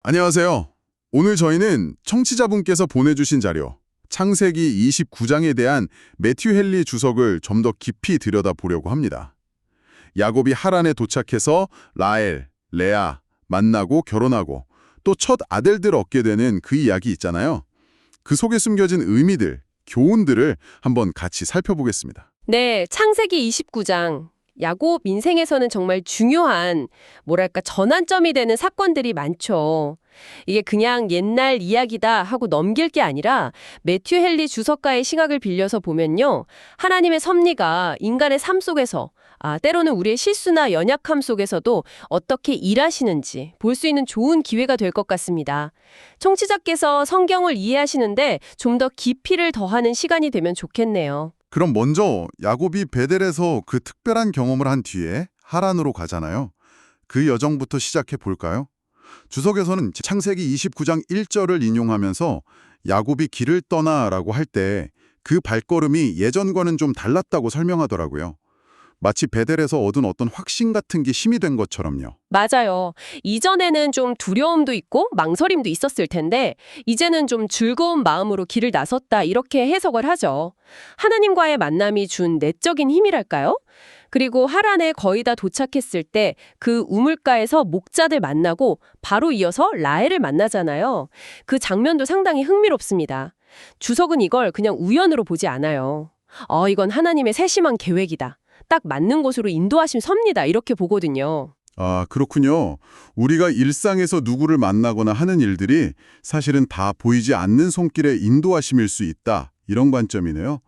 안녕하세요. 오늘 저희는 청취자분께서 보내주신 자료, 창세기 29장에 대한 매튜 헨리 주석을 좀 더 깊이 들여다보려고 합니다. 야곱이 하란에 도착해서 라헬, 레아 만나고 결혼하고 또 첫 아들들 얻게 되는 그 이야기 있잖아요. 그 속에 숨겨진 의미들, 교훈들을 한번 같이 살펴보겠습니다. 네, 창세기 29장. 야곱 인생에서는 정말 중요한, 전환점이 되는 사건들이 많죠. 이게 그냥 옛날 이야기다 하고 넘길 게 아니라 매튜 헨리 주석가의 시각을 빌려서 보면요. 하나님의 섭리가 인간의 삶 속에서, 때로는 우리의 실수나 연약함 속에서도 어떻게 일하시는지 볼 수 있는 좋은 기회가 될 것 같습니다. 청취자께서 성경을 이해하시는데 좀 더 깊이를 더하는 시간이 되면 좋겠네요. 그럼 먼저 야곱이 베델에서 그 특별한 경험을 한 뒤에 하란으로 가잖아요. 그 여정부터 시작해 볼까요? 주석에서는 창세기 29장 1절을 인용하면서 야곱이 길을 떠나라고 할 때 그 발걸음이 예전과는 좀 달랐다고 설명하더라고요. 마치 베델에서 얻은 어떤 확신 같은 게 힘이 된 것처럼요. 맞아요. 이전에는 좀 두려움도 있고 망설임도 있었을 텐데 이제는 좀 즐거운 마음으로 길을 나섰다 이렇게 해석을 하죠. 하나님과의 만남이 준 내적인 힘이랄까요? 그리고 하란에 거의 다 도착했을 때 그 우물가에서 목자들 만나고 바로 이어서 라헬을 만나잖아요. 그 장면도 상당히 흥미롭습니다. 주석은 이걸 그냥 우연으로 보지 않아요. 이건 하나님의 세심한 계획이다. 딱 맞는 곳으로 인도하신 섭니다. 이렇게 보거든요. 아, 그렇군요. 우리가 일상에서 누구를 만나거나 하는 일들이 사실은 다 보이지 않는 손길의 인도하심일 수 있다. 이런 관점이네요.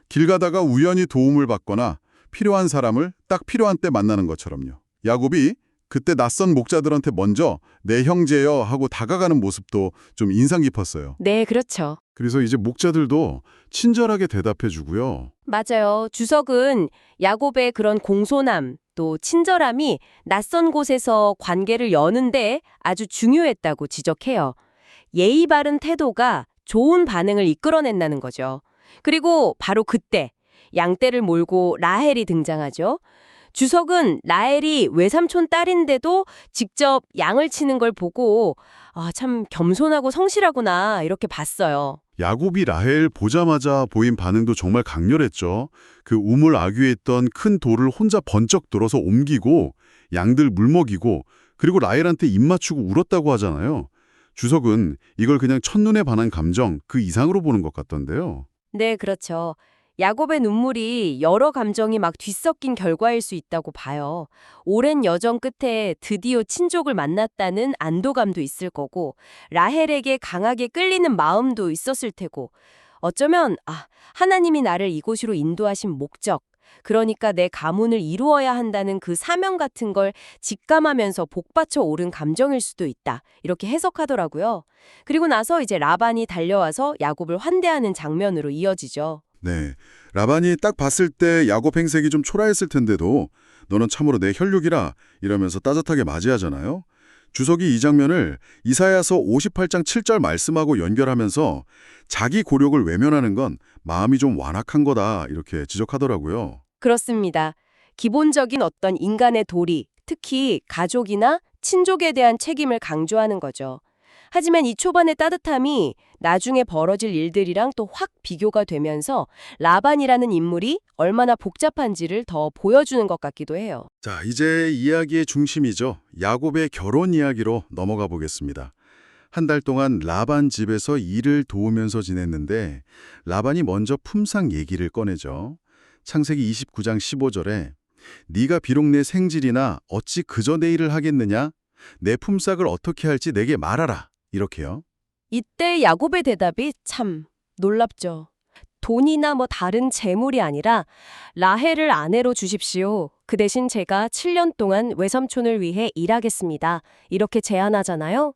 길 가다가 우연히 도움을 받거나 필요한 사람을 딱 필요한 때 만나는 것처럼요. 야곱이 그때 낯선 목자들한테 먼저 내 형제여 하고 다가가는 모습도 좀 인상 깊었어요. 네, 그렇죠. 그래서 이제 목자들도 친절하게 대답해 주고요. 맞아요. 주석은 야곱의 그런 공손함, 또 친절함이 낯선 곳에서 관계를 여는데 아주 중요했다고 지적해요. 예의 바른 태도가 좋은 반응을 이끌어낸다는 거죠. 그리고 바로 그때 양떼를 몰고 라헬이 등장하죠. 주석은 라헬이 외삼촌 딸인데도 직접 양을 치는 걸 보고 참 겸손하고 성실하구나 이렇게 봤어요. 야곱이 라헬 보자마자 보인 반응도 정말 강렬했죠. 그 우물 아귀에 있던 큰 돌을 혼자 번쩍 들어서 옮기고 양들 물 먹이고 그리고 라헬한테 입 맞추고 울었다고 하잖아요. 주석은 이걸 그냥 첫눈에 반한 감정 그 이상으로 보는 것 같던데요. 네, 그렇죠. 야곱의 눈물이 여러 감정이 막 뒤섞인 결과일 수 있다고 봐요. 오랜 여정 끝에 드디어 친족을 만났다는 안도감도 있을 거고, 라헬에게 강하게 끌리는 마음도 있었을 테고, 어쩌면, 하나님이 나를 이곳으로 인도하신 목적, 그러니까 내 가문을 이루어야 한다는 그 사명 같은 걸 직감하면서 복받쳐 오른 감정일 수도 있다. 이렇게 해석하더라고요. 그리고 나서 이제 라반이 달려와서 야곱을 환대하는 장면으로 이어지죠. 네, 라반이 딱 봤을 때 야곱 행색이 좀 초라했을 텐데도 너는 참으로 내 혈육이라 이러면서 따뜻하게 맞이하잖아요. 주석이 이 장면을 이사야서 58장 7절 말씀하고 연결하면서 자기 고력을 외면하는 건 마음이 좀 완악한 거다 이렇게 지적하더라고요. 그렇습니다. 기본적인 어떤 인간의 도리, 특히 가족이나 친족에 대한 책임을 강조하는 거죠. 하지만 이 초반의 따뜻함이 나중에 벌어질 일들이랑 또 확 비교가 되면서 라반이라는 인물이 얼마나 복잡한지를 더 보여주는 것 같기도 해요. 자, 이제 이야기의 중심이죠. 야곱의 결혼 이야기로 넘어가 보겠습니다. 한 달 동안 라반 집에서 일을 도우면서 지냈는데 라반이 먼저 품상 얘기를 꺼내죠. 창세기 29장 15절에 네가 비록 내 생질이나 어찌 그저 내 일을 하겠느냐? 내 품삯을 어떻게 할지 내게 말하라. 이렇게요. 이때 야곱의 대답이 참 놀랍죠. 돈이나 다른 재물이 아니라 라헬을 아내로 주십시오. 그 대신 제가 7년 동안 외삼촌을 위해 일하겠습니다. 이렇게 제안하잖아요.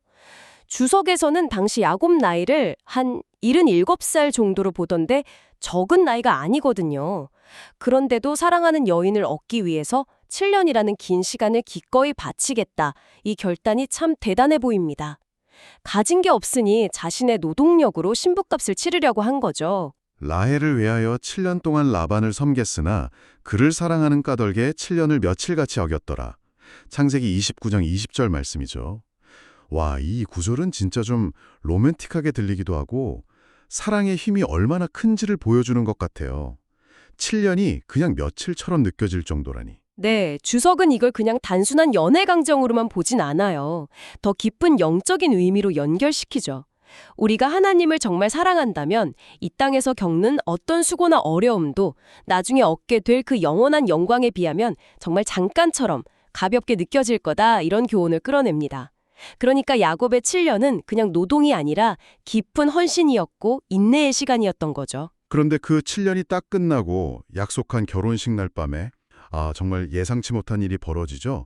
주석에서는 당시 야곱 나이를 한 77살 정도로 보던데 적은 나이가 아니거든요. 그런데도 사랑하는 여인을 얻기 위해서 7년이라는 긴 시간을 기꺼이 바치겠다. 이 결단이 참 대단해 보입니다. 가진 게 없으니 자신의 노동력으로 신부값을 치르려고 한 거죠. 라헬을 위하여 7년 동안 라반을 섬겼으나 그를 사랑하는 까닭에 7년을 며칠같이 어겼더라. 창세기 29장 20절 말씀이죠. 와, 이 구절은 진짜 좀 로맨틱하게 들리기도 하고 사랑의 힘이 얼마나 큰지를 보여주는 것 같아요. 7년이 그냥 며칠처럼 느껴질 정도라니. 네, 주석은 이걸 그냥 단순한 연애 강정으로만 보진 않아요. 더 깊은 영적인 의미로 연결시키죠. 우리가 하나님을 정말 사랑한다면 이 땅에서 겪는 어떤 수고나 어려움도 나중에 얻게 될 그 영원한 영광에 비하면 정말 잠깐처럼 가볍게 느껴질 거다, 이런 교훈을 끌어냅니다. 그러니까 야곱의 7년은 그냥 노동이 아니라 깊은 헌신이었고 인내의 시간이었던 거죠. 그런데 그 7년이 딱 끝나고 약속한 결혼식 날 밤에 정말 예상치 못한 일이 벌어지죠.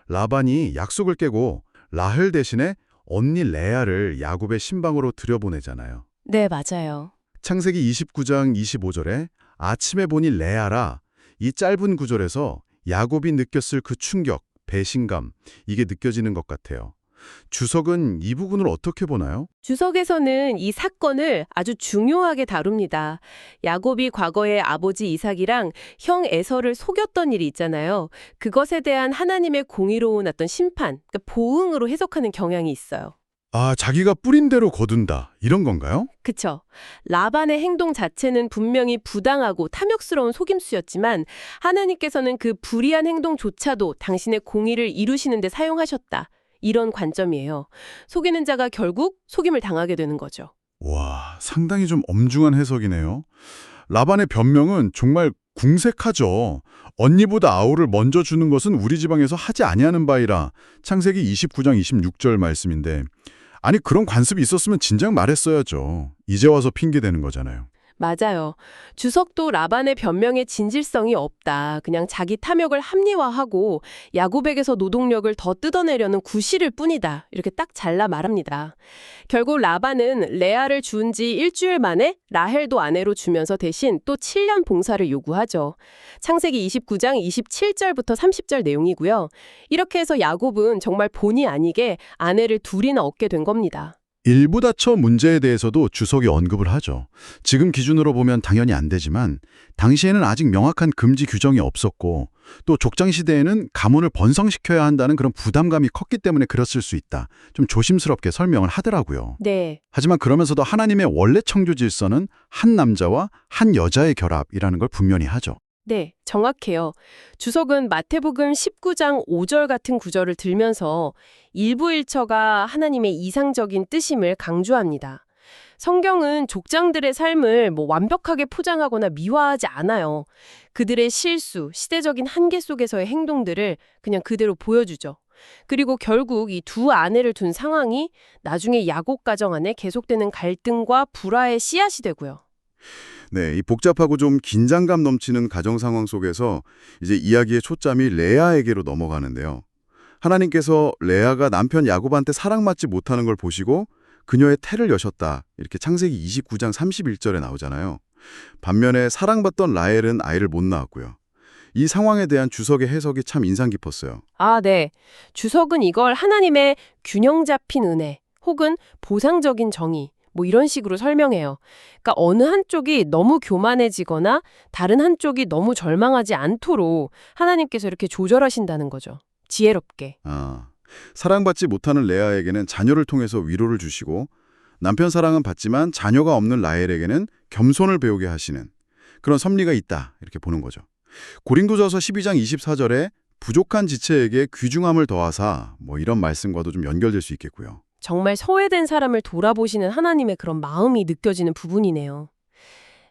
라반이 약속을 깨고 라헬 대신에 언니 레아를 야곱의 신방으로 들여보내잖아요. 네, 맞아요. 창세기 29장 25절에 아침에 보니 레아라, 이 짧은 구절에서 야곱이 느꼈을 그 충격, 배신감, 이게 느껴지는 것 같아요. 주석은 이 부분을 어떻게 보나요? 주석에서는 이 사건을 아주 중요하게 다룹니다. 야곱이 과거에 아버지 이삭이랑 형 에서를 속였던 일이 있잖아요. 그것에 대한 하나님의 공의로운 어떤 심판, 그러니까 보응으로 해석하는 경향이 있어요. 자기가 뿌린 대로 거둔다, 이런 건가요? 그쵸. 라반의 행동 자체는 분명히 부당하고 탐욕스러운 속임수였지만 하나님께서는 그 불의한 행동조차도 당신의 공의를 이루시는 데 사용하셨다. 이런 관점이에요. 속이는 자가 결국 속임을 당하게 되는 거죠. 와, 상당히 좀 엄중한 해석이네요. 라반의 변명은 정말 궁색하죠. 언니보다 아우를 먼저 주는 것은 우리 지방에서 하지 아니하는 바이라. 창세기 29장 26절 말씀인데, 아니 그런 관습이 있었으면 진작 말했어야죠. 이제 와서 핑계대는 거잖아요. 맞아요. 주석도 라반의 변명에 진실성이 없다. 그냥 자기 탐욕을 합리화하고 야곱에게서 노동력을 더 뜯어내려는 구실일 뿐이다. 이렇게 딱 잘라 말합니다. 결국 라반은 레아를 준 지 일주일 만에 라헬도 아내로 주면서 대신 또 7년 봉사를 요구하죠. 창세기 29장 27절부터 30절 내용이고요. 이렇게 해서 야곱은 정말 본의 아니게 아내를 둘이나 얻게 된 겁니다. 일부 다처 문제에 대해서도 주석이 언급을 하죠. 지금 기준으로 보면 당연히 안 되지만 당시에는 아직 명확한 금지 규정이 없었고 또 족장 시대에는 가문을 번성시켜야 한다는 그런 부담감이 컸기 때문에 그랬을 수 있다. 좀 조심스럽게 설명을 하더라고요. 네. 하지만 그러면서도 하나님의 원래 창조 질서는 한 남자와 한 여자의 결합이라는 걸 분명히 하죠. 네, 정확해요. 주석은 마태복음 19장 5절 같은 구절을 들면서 일부 일처가 하나님의 이상적인 뜻임을 강조합니다. 성경은 족장들의 삶을 완벽하게 포장하거나 미화하지 않아요. 그들의 실수, 시대적인 한계 속에서의 행동들을 그냥 그대로 보여주죠. 그리고 결국 이 두 아내를 둔 상황이 나중에 야곱 가정 안에 계속되는 갈등과 불화의 씨앗이 되고요. 네, 이 복잡하고 좀 긴장감 넘치는 가정 상황 속에서 이제 이야기의 초점이 레아에게로 넘어가는데요. 하나님께서 레아가 남편 야곱한테 사랑받지 못하는 걸 보시고 그녀의 태를 여셨다. 이렇게 창세기 29장 31절에 나오잖아요. 반면에 사랑받던 라헬은 아이를 못 낳았고요. 이 상황에 대한 주석의 해석이 참 인상 깊었어요. 네. 주석은 이걸 하나님의 균형 잡힌 은혜 혹은 보상적인 정의 이런 식으로 설명해요. 그러니까 어느 한쪽이 너무 교만해지거나 다른 한쪽이 너무 절망하지 않도록 하나님께서 이렇게 조절하신다는 거죠. 지혜롭게. 사랑받지 못하는 레아에게는 자녀를 통해서 위로를 주시고 남편 사랑은 받지만 자녀가 없는 라헬에게는 겸손을 배우게 하시는 그런 섭리가 있다. 이렇게 보는 거죠. 고린도전서 12장 24절에 부족한 지체에게 귀중함을 더하사 이런 말씀과도 좀 연결될 수 있겠고요. 정말 소외된 사람을 돌아보시는 하나님의 그런 마음이 느껴지는 부분이네요.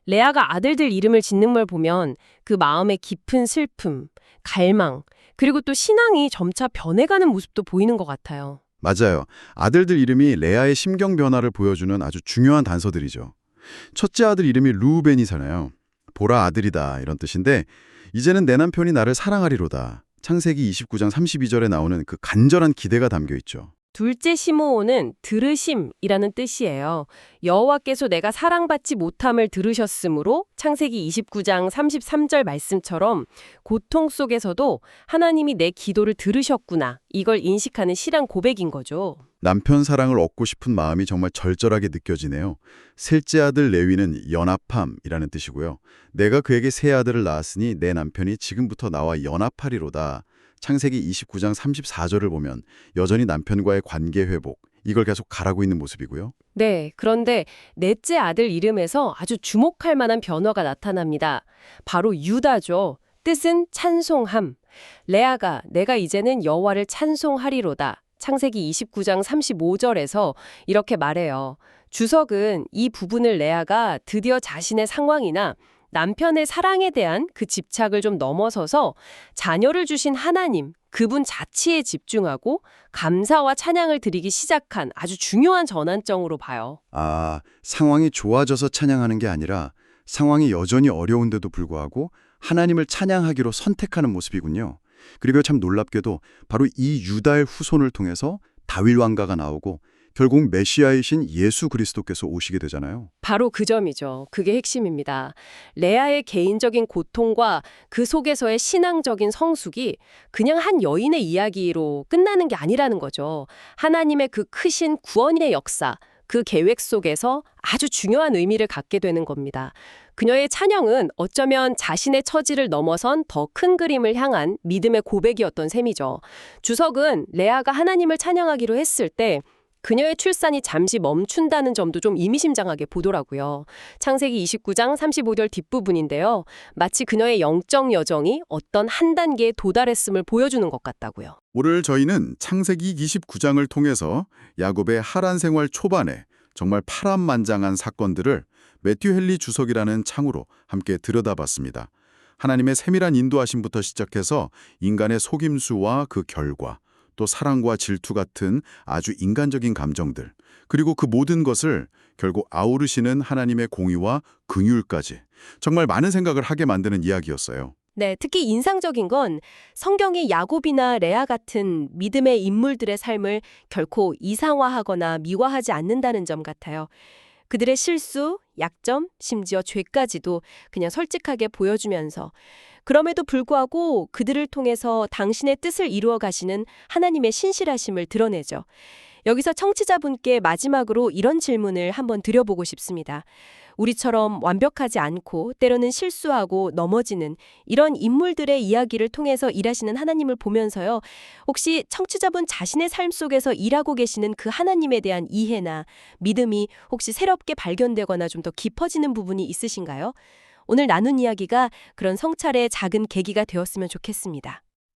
레아가 아들들 이름을 짓는 걸 보면 그 마음의 깊은 슬픔, 갈망, 그리고 또 신앙이 점차 변해가는 모습도 보이는 것 같아요. 맞아요. 아들들 이름이 레아의 심경 변화를 보여주는 아주 중요한 단서들이죠. 첫째 아들 이름이 루벤이잖아요. 보라 아들이다 이런 뜻인데 이제는 내 남편이 나를 사랑하리로다. 창세기 29장 32절에 나오는 그 간절한 기대가 담겨 있죠. 둘째 시므온은 들으심이라는 뜻이에요. 여호와께서 내가 사랑받지 못함을 들으셨으므로 창세기 29장 33절 말씀처럼 고통 속에서도 하나님이 내 기도를 들으셨구나. 이걸 인식하는 실한 고백인 거죠. 남편 사랑을 얻고 싶은 마음이 정말 절절하게 느껴지네요. 셋째 아들 레위는 연합함이라는 뜻이고요. 내가 그에게 세 아들을 낳았으니 내 남편이 지금부터 나와 연합하리로다. 창세기 29장 34절을 보면 여전히 남편과의 관계 회복, 이걸 계속 가라고 있는 모습이고요. 네, 그런데 넷째 아들 이름에서 아주 주목할 만한 변화가 나타납니다. 바로 유다죠. 뜻은 찬송함. 레아가 내가 이제는 여호와를 찬송하리로다. 창세기 29장 35절에서 이렇게 말해요. 주석은 이 부분을 레아가 드디어 자신의 상황이나 남편의 사랑에 대한 그 집착을 좀 넘어서서 자녀를 주신 하나님, 그분 자체에 집중하고 감사와 찬양을 드리기 시작한 아주 중요한 전환점으로 봐요. 아, 상황이 좋아져서 찬양하는 게 아니라 상황이 여전히 어려운데도 불구하고 하나님을 찬양하기로 선택하는 모습이군요. 그리고 참 놀랍게도 바로 이 유다의 후손을 통해서 다윗 왕가가 나오고 결국 메시아이신 예수 그리스도께서 오시게 되잖아요. 바로 그 점이죠. 그게 핵심입니다. 레아의 개인적인 고통과 그 속에서의 신앙적인 성숙이 그냥 한 여인의 이야기로 끝나는 게 아니라는 거죠. 하나님의 그 크신 구원의 역사, 그 계획 속에서 아주 중요한 의미를 갖게 되는 겁니다. 그녀의 찬양은 어쩌면 자신의 처지를 넘어선 더 큰 그림을 향한 믿음의 고백이었던 셈이죠. 주석은 레아가 하나님을 찬양하기로 했을 때 그녀의 출산이 잠시 멈춘다는 점도 좀 의미심장하게 보더라고요. 창세기 29장 35절 뒷부분인데요. 마치 그녀의 영적 여정이 어떤 한 단계에 도달했음을 보여주는 것 같다고요. 오늘 저희는 창세기 29장을 통해서 야곱의 하란 생활 초반에 정말 파란만장한 사건들을 매튜 헨리 주석이라는 창으로 함께 들여다봤습니다. 하나님의 세밀한 인도하심부터 시작해서 인간의 속임수와 그 결과, 또 사랑과 질투 같은 아주 인간적인 감정들, 그리고 그 모든 것을 결국 아우르시는 하나님의 공의와 긍휼까지 정말 많은 생각을 하게 만드는 이야기였어요. 네, 특히 인상적인 건 성경이 야곱이나 레아 같은 믿음의 인물들의 삶을 결코 이상화하거나 미화하지 않는다는 점 같아요. 그들의 실수, 약점, 심지어 죄까지도 그냥 솔직하게 보여주면서 그럼에도 불구하고 그들을 통해서 당신의 뜻을 이루어 가시는 하나님의 신실하심을 드러내죠. 여기서 청취자분께 마지막으로 이런 질문을 한번 드려보고 싶습니다. 우리처럼 완벽하지 않고 때로는 실수하고 넘어지는 이런 인물들의 이야기를 통해서 일하시는 하나님을 보면서요. 혹시 청취자분 자신의 삶 속에서 일하고 계시는 그 하나님에 대한 이해나 믿음이 혹시 새롭게 발견되거나 좀 더 깊어지는 부분이 있으신가요? 오늘 나눈 이야기가 그런 성찰의 작은 계기가 되었으면 좋겠습니다.